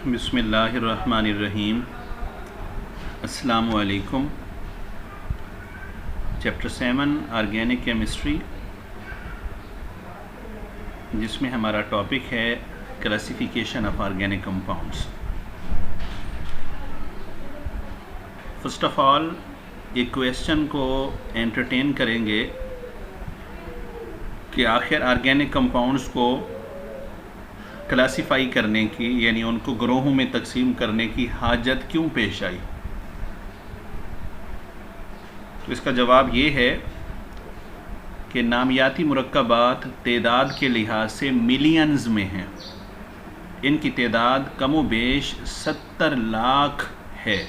बिस्मिल्लाहिर्रहमानिर्रहीम। अस्सलामु अलैकुम। चैप्टर 7 ऑर्गेनिक केमिस्ट्री, जिसमें हमारा टॉपिक है classification of organic compounds. First of all एक क्वेश्चन को एंटरटेन करेंगे कि आखिर ऑर्गेनिक कंपाउंड्स को क्लासिफाई करने की, यानी उनको ग्रोहों में तकसीम करने की हाजत क्यों पेश आई। तो इसका जवाब ये है कि नामियाती मुरक्कबात तादाद के लिहाज से मिलियंस में हैं। इनकी तादाद कमो बेश 70 लाख है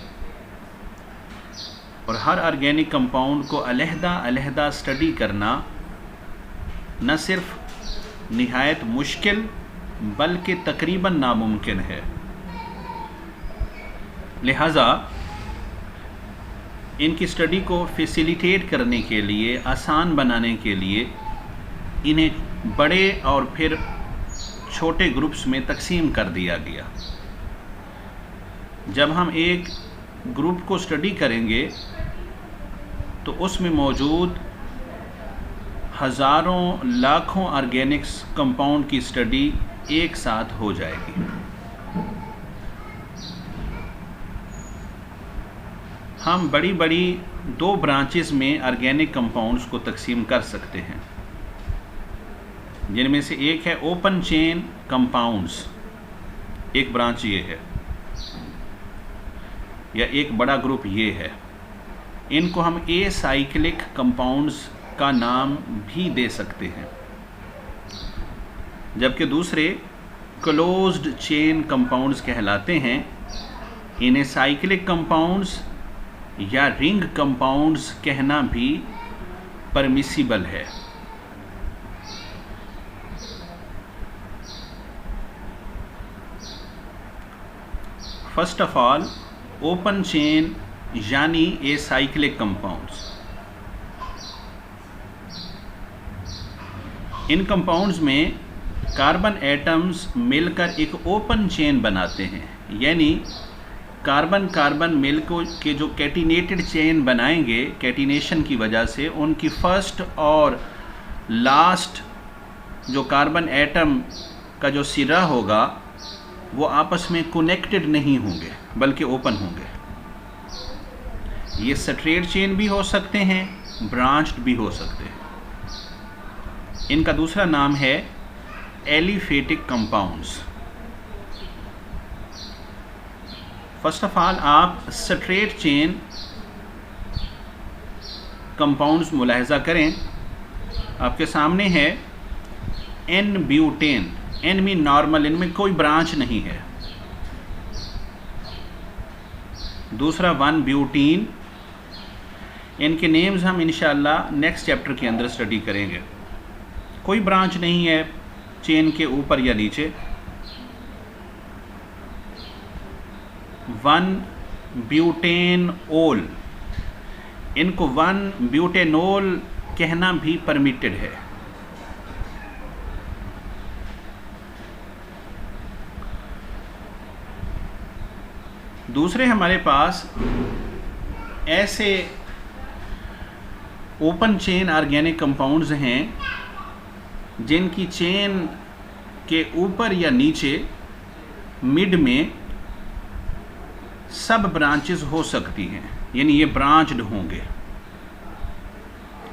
और हर ऑर्गेनिक कंपाउंड को अलहदा स्टडी करना न सिर्फ निहायत मुश्किल बल्कि तकरीबन नामुमकिन है। लिहाजा इनकी स्टडी को फैसिलिटेट करने के लिए, आसान बनाने के लिए इन्हें बड़े और फिर छोटे ग्रुप्स में तकसीम कर दिया गया। जब हम एक ग्रुप को स्टडी करेंगे तो उसमें मौजूद हज़ारों लाखों ऑर्गेनिक्स कंपाउंड की स्टडी एक साथ हो जाएगी। हम बड़ी बड़ी 2 ब्रांचेस में ऑर्गेनिक कंपाउंड्स को तकसीम कर सकते हैं, जिनमें से एक है ओपन चेन कंपाउंड्स। एक ब्रांच ये है या एक बड़ा ग्रुप ये है। इनको हम एसाइक्लिक कंपाउंड्स का नाम भी दे सकते हैं, जबकि दूसरे क्लोज्ड चेन कंपाउंड्स कहलाते हैं। इन्हें साइक्लिक कंपाउंड्स या रिंग कंपाउंड्स कहना भी परमिसिबल है। First of all, open chain यानी एसाइक्लिक कंपाउंड्स। इन कंपाउंड्स में कार्बन एटम्स मिलकर एक ओपन चेन बनाते हैं, यानी कार्बन कार्बन मिल के जो कैटिनेटेड चेन बनाएंगे, कैटिनेशन की वजह से उनकी फर्स्ट और लास्ट जो कार्बन एटम का जो सिरा होगा वो आपस में कनेक्टेड नहीं होंगे बल्कि ओपन होंगे। ये स्ट्रेट चेन भी हो सकते हैं, ब्रांच्ड भी हो सकते हैं। इनका दूसरा नाम है aliphatic compounds. First of all, आप स्ट्रेट चेन कंपाउंड्स मुलाहिजा करें। आपके सामने है एन ब्यूटेन। एन में नॉर्मल, इनमें कोई ब्रांच नहीं है। दूसरा 1 ब्यूटीन। इनके नेम्स हम इंशाअल्लाह नेक्स्ट चैप्टर के अंदर स्टडी करेंगे। कोई ब्रांच नहीं है चेन के ऊपर या नीचे। 1 ब्यूटेनोल। इनको 1 ब्यूटेनोल कहना भी परमिटेड है। दूसरे हमारे पास ऐसे ओपन चेन ऑर्गेनिक कंपाउंड्स हैं जिनकी चेन के ऊपर या नीचे मिड में सब ब्रांचेस हो सकती हैं, यानी ये ब्रांच्ड होंगे।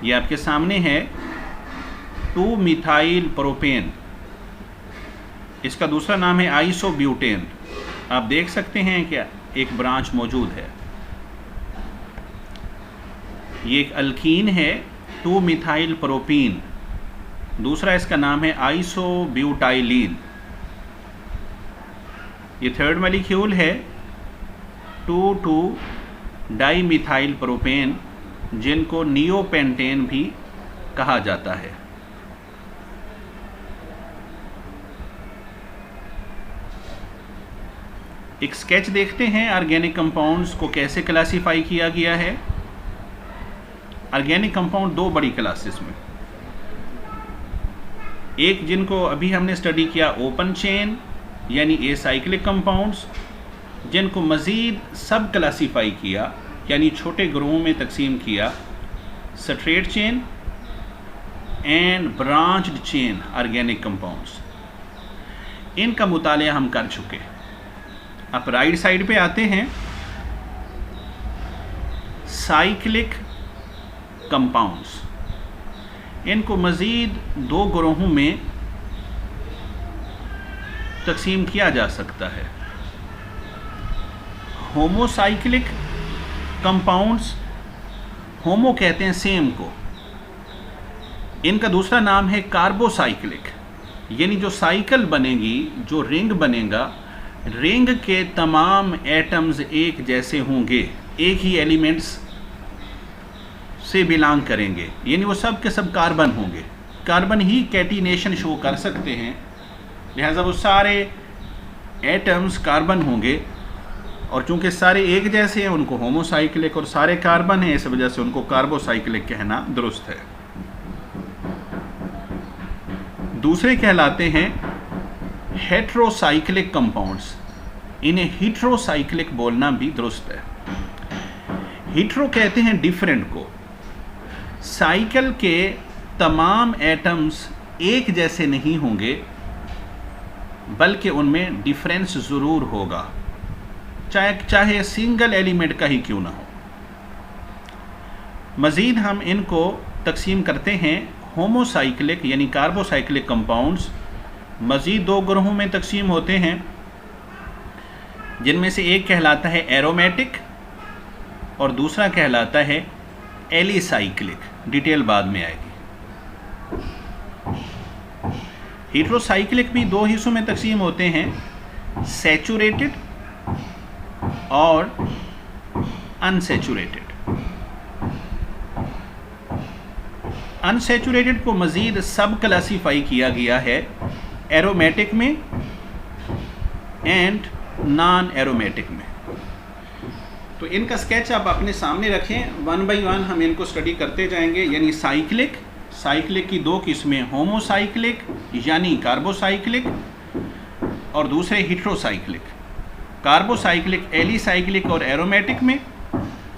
ये आपके सामने है 2 मिथाइल प्रोपेन। इसका दूसरा नाम है आइसोब्यूटेन। आप देख सकते हैं क्या एक ब्रांच मौजूद है। ये एक अल्कीन है 2 मिथाइल प्रोपीन। दूसरा इसका नाम है आइसोब्यूटाइलीन। ये थर्ड मॉलिक्यूल है 2,2 डाईमिथाइल प्रोपेन, जिनको नियोपेंटेन भी कहा जाता है। एक स्केच देखते हैं ऑर्गेनिक कंपाउंड्स को कैसे क्लासिफाई किया गया है। ऑर्गेनिक कंपाउंड 2 बड़ी क्लासेस में, एक जिनको अभी हमने स्टडी किया ओपन चेन, यानी एसाइक्लिक कंपाउंड्स, जिनको मज़ीद सब क्लासीफाई किया यानी छोटे ग्रुपों में तकसीम किया, straight chain and branched chain organic compounds. इनका मुतालिया हम कर चुके। अब राइट साइड पे आते हैं, साइक्लिक कंपाउंड्स। इनको मज़ीद दो ग्रोहों में तकसीम किया जा सकता है, होमोसाइक्लिक कंपाउंड्स, होमो कहते हैं सेम को। इनका दूसरा नाम है कार्बोसाइक्लिक, यानी जो साइकिल बनेगी, जो रिंग बनेगा, रिंग के तमाम एटम्स एक जैसे होंगे, एक ही एलिमेंट्स से बिलोंग करेंगे, यानी वो सब के सब कार्बन होंगे। कार्बन ही कैटिनेशन शो कर सकते हैं, लिहाजा वो सारे एटम्स कार्बन होंगे। और चूंकि सारे एक जैसे हैं उनको होमोसाइक्लिक, और सारे कार्बन हैं इस वजह से उनको कार्बोसाइक्लिक कहना दुरुस्त है। दूसरे कहलाते हैं हेट्रोसाइक्लिक कंपाउंड्स। इन्हें हीट्रोसाइक्लिक बोलना भी दुरुस्त है। हीट्रो कहते हैं डिफरेंट को। साइकिल के तमाम एटम्स एक जैसे नहीं होंगे, बल्कि उनमें डिफरेंस ज़रूर होगा, चाहे सिंगल एलिमेंट का ही क्यों ना हो। मज़ीद हम इनको तकसीम करते हैं होमोसाइक्लिक यानी कार्बोसाइक्लिक कंपाउंड्स। मज़ीद दो ग्रोहों में तकसीम होते हैं, जिनमें से एक कहलाता है एरोमेटिक और दूसरा कहलाता है एलिसाइक्लिक। डिटेल बाद में आएगी। हीट्रोसाइक्लिक भी दो हिस्सों में तकसीम होते हैं, सैचुरेटेड और अनसैचुरेटेड। अनसैचुरेटेड को मज़ीद सब क्लासीफाई किया गया है एरोमेटिक में एंड नॉन एरोमेटिक में। तो इनका स्केच आप अपने सामने रखें, वन बाय वन हम इनको स्टडी करते जाएंगे। यानी साइक्लिक की दो किस्में, होमोसाइक्लिक यानी कार्बोसाइक्लिक और दूसरे हीट्रोसाइक्लिक। कार्बोसाइक्लिक एलिसाइक्लिक और एरोमेटिक में,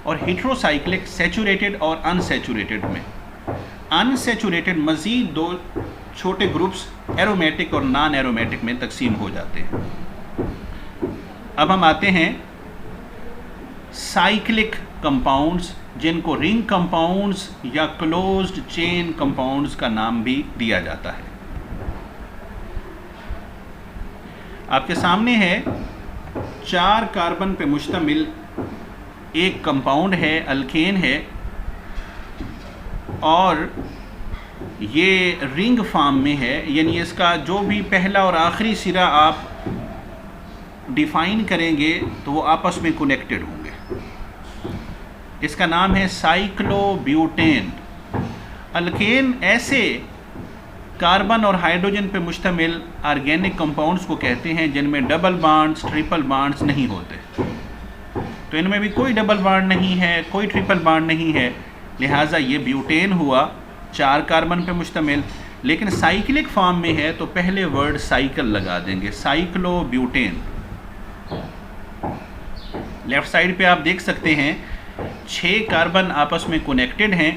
और हीट्रोसाइक्लिक सैचुरेटेड और अनसैचुरेटेड में। अनसैचुरेटेड मज़ीद दो छोटे ग्रुप्स एरोमेटिक और नॉन एरोमेटिक में तकसीम हो जाते हैं। अब हम आते हैं साइक्लिक कंपाउंड्स, जिनको रिंग कंपाउंड्स या क्लोज्ड चेन कंपाउंड्स का नाम भी दिया जाता है। आपके सामने है 4 कार्बन पे मुश्तमिल एक कंपाउंड है, अल्केन है, और ये रिंग फॉर्म में है, यानी इसका जो भी पहला और आखिरी सिरा आप डिफाइन करेंगे तो वो आपस में कनेक्टेड होंगे। इसका नाम है साइक्लोब्यूटेन। अल्केन ऐसे कार्बन और हाइड्रोजन पे मुश्तमिल ऑर्गेनिक कंपाउंड्स को कहते हैं जिनमें डबल बॉन्ड्स, ट्रिपल बॉन्ड्स नहीं होते। तो इनमें भी कोई डबल बॉन्ड नहीं है, कोई ट्रिपल बॉन्ड नहीं है, लिहाजा ये ब्यूटेन हुआ, 4 कार्बन पे मुश्तमिल। लेकिन साइक्लिक फॉर्म में है तो पहले वर्ड साइकिल लगा देंगे, साइक्लोब्यूटेन। लेफ्ट साइड पे आप देख सकते हैं 6 कार्बन आपस में कनेक्टेड हैं।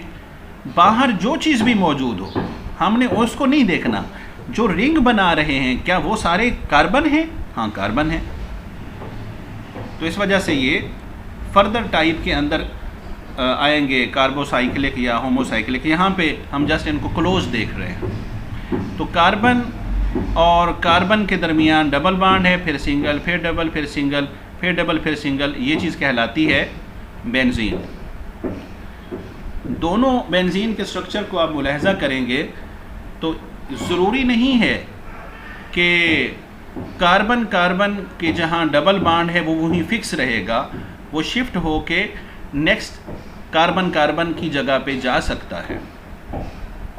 बाहर जो चीज़ भी मौजूद हो, हमने उसको नहीं देखना। जो रिंग बना रहे हैं क्या वो सारे कार्बन हैं? हाँ, कार्बन हैं। तो इस वजह से ये फर्दर टाइप के अंदर आएंगे, कार्बोसाइक्लिक या होमोसाइक्लिक। यहाँ पे हम जस्ट इनको क्लोज देख रहे हैं। तो कार्बन और कार्बन के दरमियान डबल बॉन्ड है, फिर सिंगल, फिर डबल, फिर सिंगल, फिर डबल, फिर सिंगल। ये चीज़ कहलाती है बेंजीन। दोनों बेंजीन के स्ट्रक्चर को आप मुलाहजा करेंगे तो ज़रूरी नहीं है कि कार्बन के जहाँ डबल बॉन्ड है वो वहीं फिक्स रहेगा, वो शिफ्ट होके नेक्स्ट कार्बन की जगह पे जा सकता है।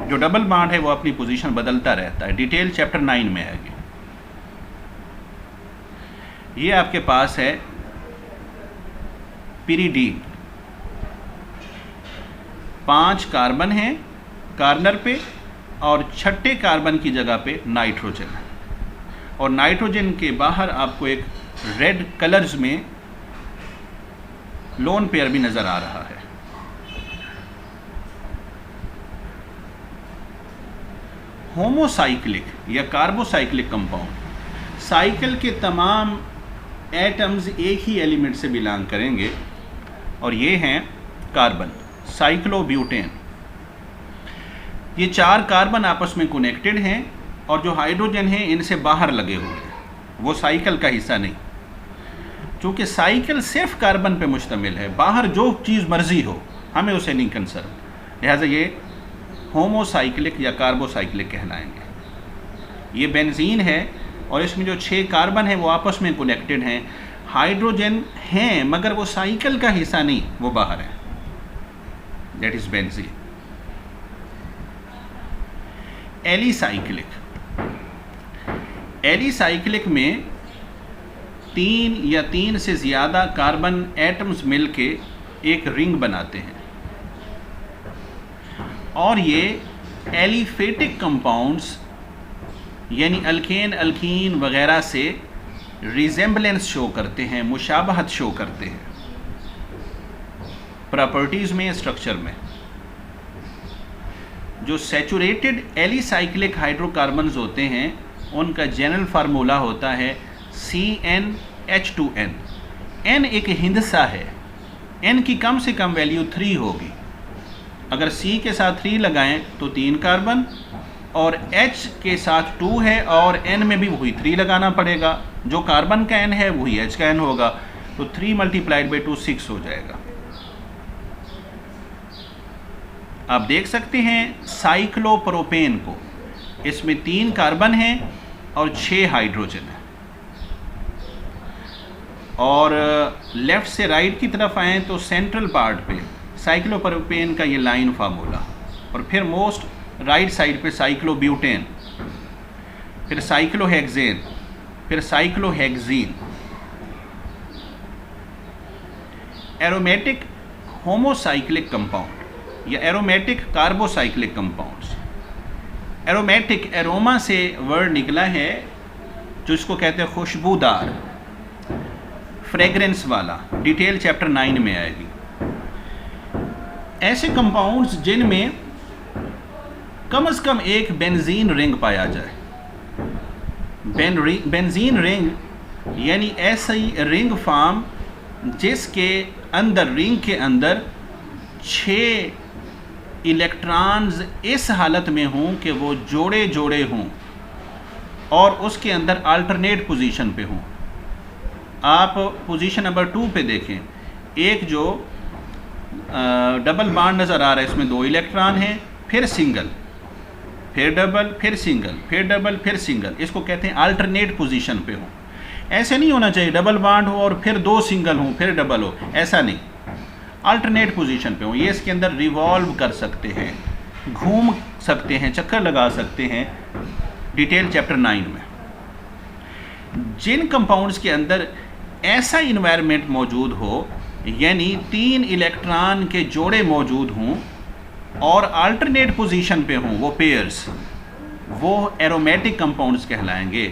जो डबल बॉन्ड है वो अपनी पोजीशन बदलता रहता है। डिटेल चैप्टर 9 में आएगी। ये आपके पास है पिरिडीन। 5 कार्बन हैं कॉर्नर पे और 6ठे कार्बन की जगह पे नाइट्रोजन है। और नाइट्रोजन के बाहर आपको एक रेड कलर्स में लोन पेयर भी नज़र आ रहा है। होमोसाइक्लिक या कार्बोसाइक्लिक कंपाउंड, साइकिल के तमाम एटम्स एक ही एलिमेंट से बिलोंग करेंगे और ये हैं कार्बन, साइक्लोब्यूटेन। ये 4 कार्बन आपस में कनेक्टेड हैं और जो हाइड्रोजन है इनसे बाहर लगे हुए हैं, वो साइकिल का हिस्सा नहीं। क्योंकि साइकिल सिर्फ कार्बन पे मुश्तमिल है, बाहर जो चीज़ मर्जी हो हमें उसे नहीं कंसर्न, लिहाजा ये होमोसाइक्लिक या कार्बोसाइक्लिक कहलाएंगे। ये बेंजीन है और इसमें जो 6 कार्बन है वो आपस में कनेक्टेड हैं, हाइड्रोजन हैं मगर वो साइकिल का हिस्सा नहीं, वो बाहर है, that is benzene. Alicyclic, alicyclic में 3 या 3 से ज़्यादा कार्बन एटम्स मिलके एक रिंग बनाते हैं और ये एलिफेटिक कंपाउंड्स यानी अल्केन, अल्कीन वगैरह से रिजेम्बलेंस शो करते हैं, मुशाबहत शो करते हैं प्रॉपर्टीज़ में, स्ट्रक्चर में। जो सैचुरेटेड एलिसाइक्लिक हाइड्रोकार्बन्स होते हैं उनका जनरल फार्मूला होता है CnH2n। n एक हिंदसा है, n की कम से कम वैल्यू 3 होगी। अगर C के साथ 3 लगाएं तो 3 कार्बन, और H के साथ 2 है और N में भी वही 3 लगाना पड़ेगा। जो कार्बन का N है वही H का N होगा, तो 3 × 2 6 हो जाएगा। आप देख सकते हैं साइक्लोप्रोपेन को, इसमें 3 कार्बन हैं और 6 हाइड्रोजन है। और लेफ़्ट से राइट की तरफ आएँ तो सेंट्रल पार्ट पे साइक्लोप्रोपेन का ये लाइन फार्मूला, और फिर मोस्ट राइट साइड पे साइक्लोब्यूटेन, फिर साइक्लोहेक्सेन, फिर साइक्लोहेक्सीन। एरोमेटिक होमोसाइक्लिक कंपाउंड या aromatic carbocyclic compounds. Aromatic aroma से वर्ड निकला है जो इसको कहते हैं खुशबूदार, फ्रेग्रेंस वाला, डिटेल चैप्टर 9 में आएगी। ऐसे कंपाउंड्स जिनमें कम से कम एक बेंजीन रिंग पाया जाए। बेंजीन रिंग यानी ऐसी रिंग फॉर्म जिसके अंदर, रिंग के अंदर 6 इलेक्ट्रॉन्स इस हालत में हों कि वो जोड़े जोड़े हों और उसके अंदर अल्टरनेट पोजीशन पे हों। आप पोजीशन नंबर 2 पे देखें, एक जो डबल बॉन्ड नज़र आ रहा है, इसमें 2 इलेक्ट्रॉन हैं, फिर सिंगल, फिर डबल, फिर सिंगल, फिर डबल, फिर सिंगल। इसको कहते हैं अल्टरनेट पोजीशन पे हो। ऐसे नहीं होना चाहिए डबल बॉन्ड हो और फिर 2 सिंगल हो फिर डबल हो, ऐसा नहीं, अल्टरनेट पोजीशन पे हो। ये इसके अंदर रिवॉल्व कर सकते हैं, घूम सकते हैं, चक्कर लगा सकते हैं, डिटेल चैप्टर 9 में। जिन कंपाउंड्स के अंदर ऐसा इन्वायरमेंट मौजूद हो यानी 3 इलेक्ट्रॉन के जोड़े मौजूद हों और अल्टरनेट पोजीशन पे हों, वो पेयर्स, वो एरोमेटिक कंपाउंड्स कहलाएंगे।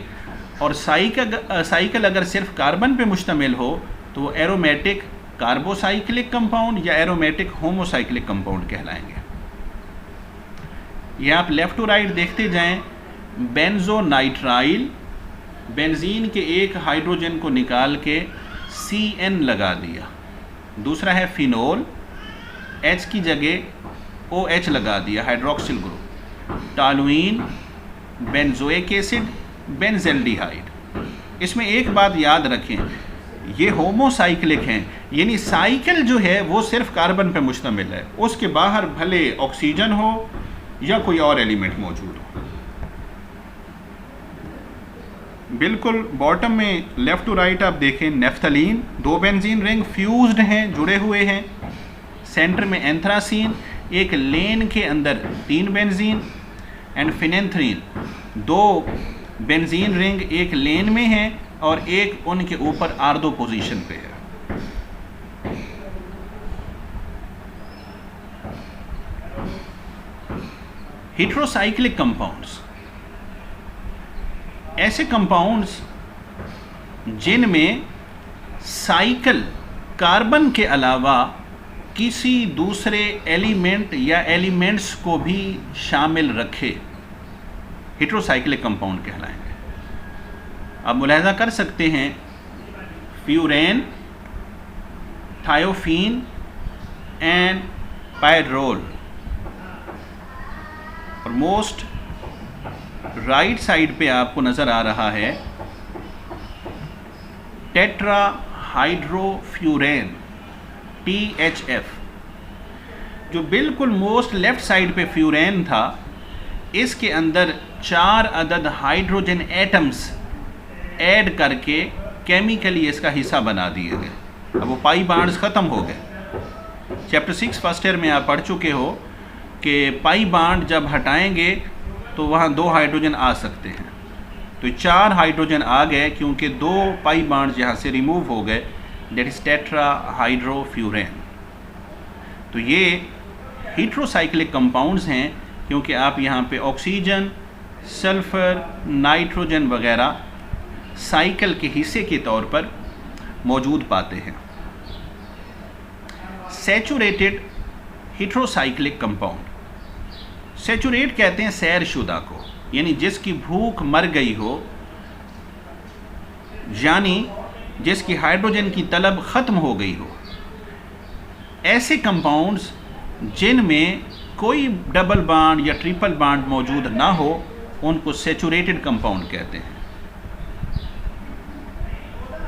और साइकिल अगर सिर्फ कार्बन पे मुश्तमिल हो तो वो एरोमेटिक कार्बोसाइक्लिक कंपाउंड या एरोमेटिक होमोसाइक्लिक कंपाउंड कहलाएंगे। ये आप लेफ़्ट टू राइट देखते जाएं। बेंजोनाइट्राइल, बेंजीन के एक हाइड्रोजन को निकाल के CN लगा दिया। दूसरा है फिनोल, H की जगह OH लगा दिया, hydroxyl group. Toluene, benzoic acid, benzaldehyde. इसमें एक बात याद रखें, ये होमोसाइक्लिक हैं, यानी साइकिल जो है वो सिर्फ कार्बन पे मुश्तमिल है, उसके बाहर भले ऑक्सीजन हो या कोई और एलिमेंट मौजूद हो। बिल्कुल बॉटम में लेफ़्ट टू राइट आप देखें, नेफ्थलीन, 2 बेंजीन रिंग फ्यूज्ड हैं, जुड़े हुए हैं। सेंटर में एंथ्रासीन, एक लेन के अंदर 3 benzene, and phenanthrene, 2 benzene ring एक लेन में है और एक उनके ऊपर आर्दो पोजीशन पे है। Heterocyclic compounds. ऐसे कंपाउंड्स जिनमें साइकिल कार्बन के अलावा किसी दूसरे एलिमेंट या एलिमेंट्स को भी शामिल रखे हेटेरोसाइक्लिक कंपाउंड कहलाएंगे। आप मुलाहिजा कर सकते हैं फ्यूरेन, थायोफीन एंड पायरोल। और मोस्ट राइट साइड पे आपको नज़र आ रहा है टेट्रा हाइड्रोफ्यूरेन THF। जो बिल्कुल मोस्ट लेफ्ट साइड पे फ्यूरेन था, इसके अंदर 4 अदद हाइड्रोजन एटम्स ऐड करके केमिकली इसका हिस्सा बना दिए गए। अब वो पाई बांड्स ख़त्म हो गए। चैप्टर 6 फर्स्ट ईयर में आप पढ़ चुके हो कि पाई बांड जब हटाएंगे तो वहाँ 2 हाइड्रोजन आ सकते हैं। तो 4 हाइड्रोजन आ गए क्योंकि 2 पाई बांड्स यहाँ से रिमूव हो गए, दैट इज़ टेट्रा हाइड्रोफ्यूरेन। तो ये हेटेरोसाइक्लिक कंपाउंड्स हैं क्योंकि आप यहाँ पे ऑक्सीजन, सल्फ़र, नाइट्रोजन वगैरह साइकिल के हिस्से के तौर पर मौजूद पाते हैं। सैचुरेटेड हेटेरोसाइक्लिक कंपाउंड, सैचुरेट कहते हैं सैरशुदा को, यानी जिसकी भूख मर गई हो, यानी जिसकी हाइड्रोजन की तलब ख़त्म हो गई हो। ऐसे कंपाउंड्स जिनमें कोई डबल बॉन्ड या ट्रिपल बॉन्ड मौजूद ना हो उनको सैचुरेटेड कंपाउंड कहते हैं।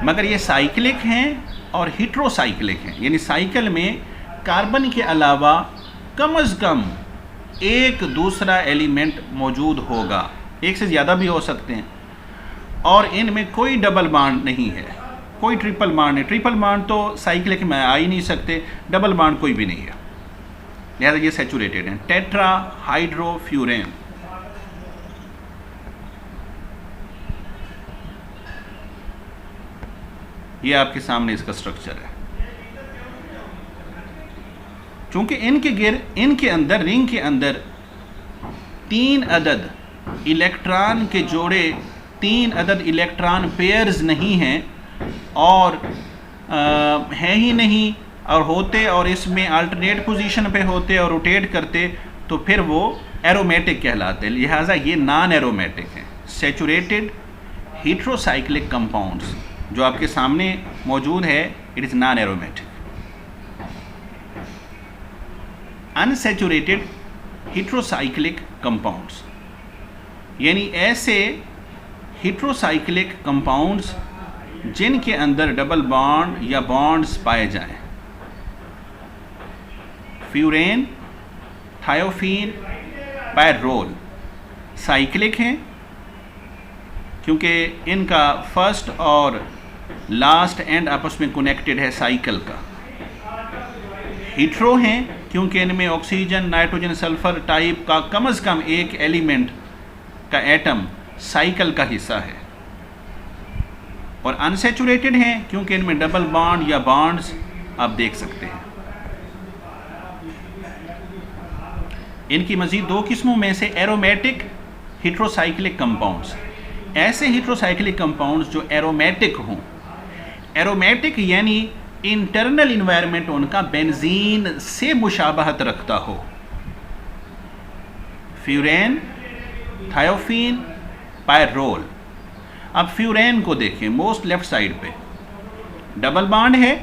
मगर ये साइक्लिक हैं और हेटेरोसाइक्लिक हैं, यानी साइकिल में कार्बन के अलावा कम से कम एक दूसरा एलिमेंट मौजूद होगा, एक से ज़्यादा भी हो सकते हैं, और इनमें कोई डबल बॉन्ड नहीं है, कोई ट्रिपल बॉन्ड है। ट्रिपल बॉन्ड तो साइक्लिक में आ ही नहीं सकते, डबल बॉन्ड कोई भी नहीं है, लिहाजा ये सैचुरेटेड हैं। टेट्रा हाइड्रोफ्यूरेन, ये आपके सामने इसका स्ट्रक्चर है। चूंकि इनके अंदर रिंग के अंदर 3 अदद इलेक्ट्रॉन के जोड़े, 3 अदद इलेक्ट्रॉन पेयर्स नहीं हैं और हैं ही नहीं, और होते और इसमें अल्टरनेट पोजीशन पे होते और रोटेट करते तो फिर वो एरोमेटिक कहलाते, लिहाजा ये नॉन एरोमेटिक हैं। सैचुरेटेड हेटेरोसाइक्लिक कंपाउंड्स जो आपके सामने मौजूद है, it is non aromatic. Unsaturated heterocyclic compounds, यानी ऐसे हेटेरोसाइक्लिक कंपाउंड्स जिनके अंदर डबल बॉन्ड या बॉन्ड्स पाए जाएं। फ्यूरेन, थायोफीन, पायरोल साइक्लिक हैं क्योंकि इनका फर्स्ट और लास्ट एंड आपस में कनेक्टेड है साइकिल का। हेटेरो हैं क्योंकि इनमें ऑक्सीजन, नाइट्रोजन, सल्फर टाइप का कम से कम एक एलिमेंट का एटम साइकिल का हिस्सा है। और अनसैचुरेटेड हैं क्योंकि इनमें डबल बॉन्ड या बॉन्ड्स आप देख सकते हैं। इनकी मज़ीद 2 किस्मों में से एरोमेटिक हेटेरोसाइक्लिक कंपाउंड्स, ऐसे हेटेरोसाइक्लिक कंपाउंड्स जो एरोमेटिक हों। एरोमेटिक यानी इंटरनल इन्वायरमेंट उनका बेंजीन से मुशाबहत रखता हो। Furan, thiophene, pyrrole. अब फ्यूरेन को देखें, मोस्ट लेफ्ट साइड पे डबल बॉन्ड है,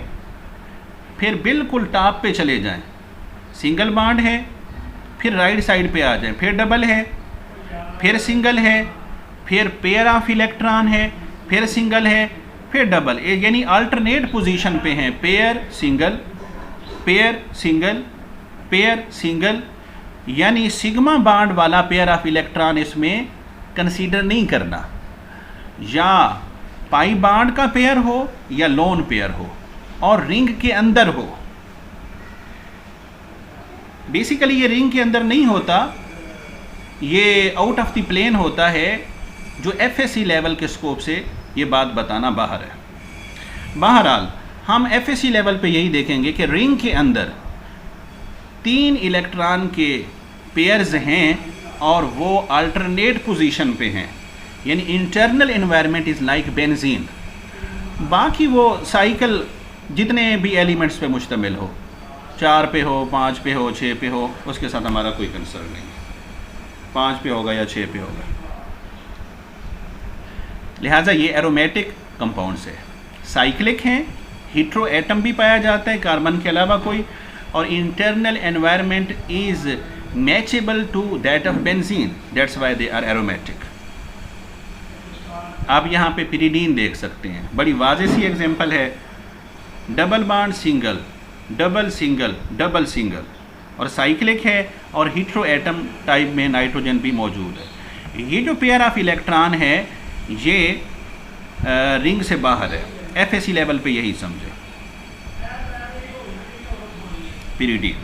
फिर बिल्कुल टॉप पे चले जाएं, सिंगल बॉन्ड है, फिर राइट साइड पे आ जाएं, फिर डबल है, फिर सिंगल है, फिर पेयर ऑफ इलेक्ट्रॉन है, फिर सिंगल है, फिर डबल, यानी अल्टरनेट पोजीशन पे हैं। Pair single, pair single, pair single, यानी सिग्मा बॉन्ड वाला पेयर ऑफ इलेक्ट्रॉन इसमें कंसीडर नहीं करना, या पाई बॉन्ड का पेयर हो या लोन पेयर हो और रिंग के अंदर हो। बेसिकली ये रिंग के अंदर नहीं होता, ये आउट ऑफ द प्लेन होता है, जो एफएससी लेवल के स्कोप से ये बात बताना बाहर है। बहरहाल हम एफएससी लेवल पे यही देखेंगे कि रिंग के अंदर 3 इलेक्ट्रॉन के पेयर्स हैं और वो अल्टरनेट पोजीशन पे हैं, यानी internal environment is like benzene. बाकी वो साइकिल जितने भी एलिमेंट्स पे मुश्तमिल हो, 4 पे हो, 5 पे हो, 6 पे हो, उसके साथ हमारा कोई कंसर्न नहीं है, 5 पे होगा या 6 पे होगा। लिहाजा ये एरोमेटिक कंपाउंड्स है, साइक्लिक हैं, हीट्रो एटम भी पाया जाता है कार्बन के अलावा कोई, और internal environment is matchable to that of benzene, that's why they are aromatic. आप यहाँ पे पिरिडीन देख सकते हैं, बड़ी वाज़ेह सी एग्जांपल है, double bond single, double single, double single, और साइक्लिक है, और हीट्रो एटम टाइप में नाइट्रोजन भी मौजूद है। ये जो पेयर ऑफ इलेक्ट्रॉन है ये रिंग से बाहर है, FAC लेवल पे यही समझे। Pyridine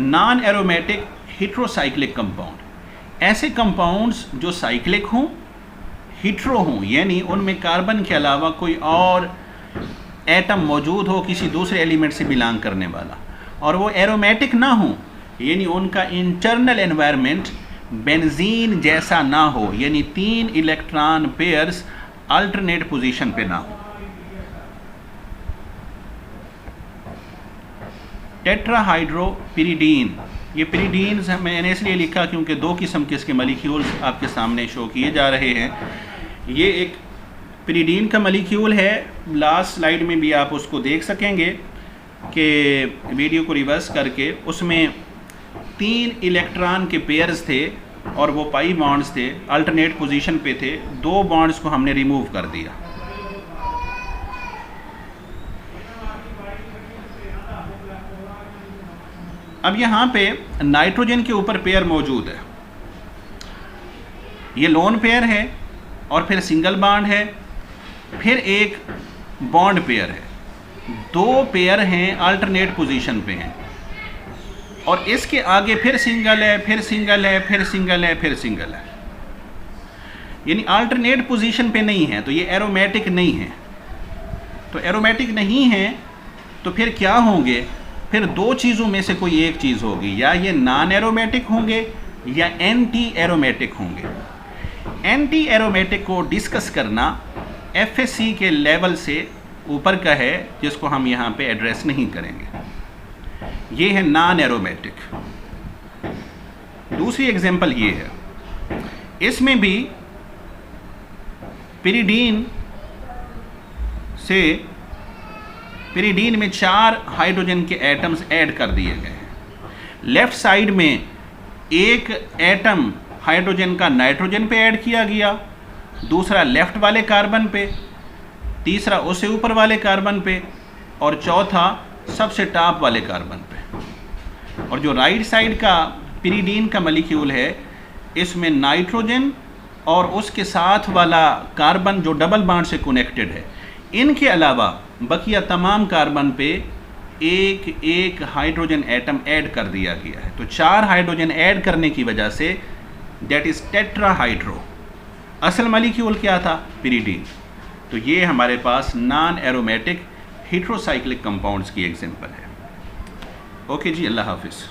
non aromatic heterocyclic compound, ऐसे कंपाउंड्स जो साइक्लिक हों, हीट्रो हों, यानी उनमें कार्बन के अलावा कोई और एटम मौजूद हो किसी दूसरे एलिमेंट से बिलोंग करने वाला, और वो एरोमेटिक ना हो, यानी उनका इंटरनल एनवायरनमेंट बेंजीन जैसा ना हो, यानी 3 इलेक्ट्रॉन पेयर्स अल्टरनेट पोजीशन पे ना हो। टेट्राहाइड्रोपिरिडीन, ये पिरिडीन मैंने इसलिए लिखा क्योंकि 2 किस्म के इसके मॉलिक्यूल्स आपके सामने शो किए जा रहे हैं। ये एक पिरिडीन का मॉलिक्यूल है, लास्ट स्लाइड में भी आप उसको देख सकेंगे कि वीडियो को रिवर्स करके, उसमें 3 इलेक्ट्रॉन के पेयर्स थे और वो पाई बॉन्ड्स थे, अल्टरनेट पोजीशन पे थे, 2 बॉन्ड्स को हमने रिमूव कर दिया। अब यहाँ पे नाइट्रोजन के ऊपर पेयर मौजूद है, ये लोन पेयर है, और फिर सिंगल बॉन्ड है, फिर एक बॉन्ड पेयर है, 2 पेयर हैं अल्टरनेट पोजीशन पे हैं, और इसके आगे फिर सिंगल है, फिर सिंगल है, फिर सिंगल है, फिर सिंगल है, यानी अल्टरनेट पोजीशन पे नहीं है, तो ये एरोमेटिक नहीं है। तो एरोमेटिक नहीं है तो फिर क्या होंगे, फिर 2 चीज़ों में से कोई एक चीज़ होगी, या ये नॉन एरोमेटिक होंगे या एंटी एरोमेटिक होंगे। एंटी एरोमेटिक को डिस्कस करना FAC के लेवल से ऊपर का है, जिसको हम यहाँ पे एड्रेस नहीं करेंगे। ये है नॉन एरोमेटिक। दूसरी एग्जांपल ये है, इसमें भी पिरिडीन में 4 हाइड्रोजन के एटम्स ऐड कर दिए गए हैं। लेफ्ट साइड में एक एटम हाइड्रोजन का नाइट्रोजन पे ऐड किया गया, दूसरा लेफ्ट वाले कार्बन पे, तीसरा उससे ऊपर वाले कार्बन पे, और चौथा सबसे टॉप वाले कार्बन पे। और जो राइट साइड का पिरिडीन का मॉलिक्यूल है, इसमें नाइट्रोजन और उसके साथ वाला कार्बन जो डबल बॉन्ड से कनेक्टेड है, इनके अलावा बकिया तमाम कार्बन पे एक हाइड्रोजन एटम ऐड कर दिया गया है। तो 4 हाइड्रोजन ऐड करने की वजह से दैट इज़ टेट्राहाइड्रो। असल मॉलिक्यूल क्या था? पिरिडीन। तो ये हमारे पास नॉन एरोमेटिक हीट्रोसाइक्लिक कंपाउंड्स की एग्जांपल है। ओके जी, अल्लाह हाफिज़।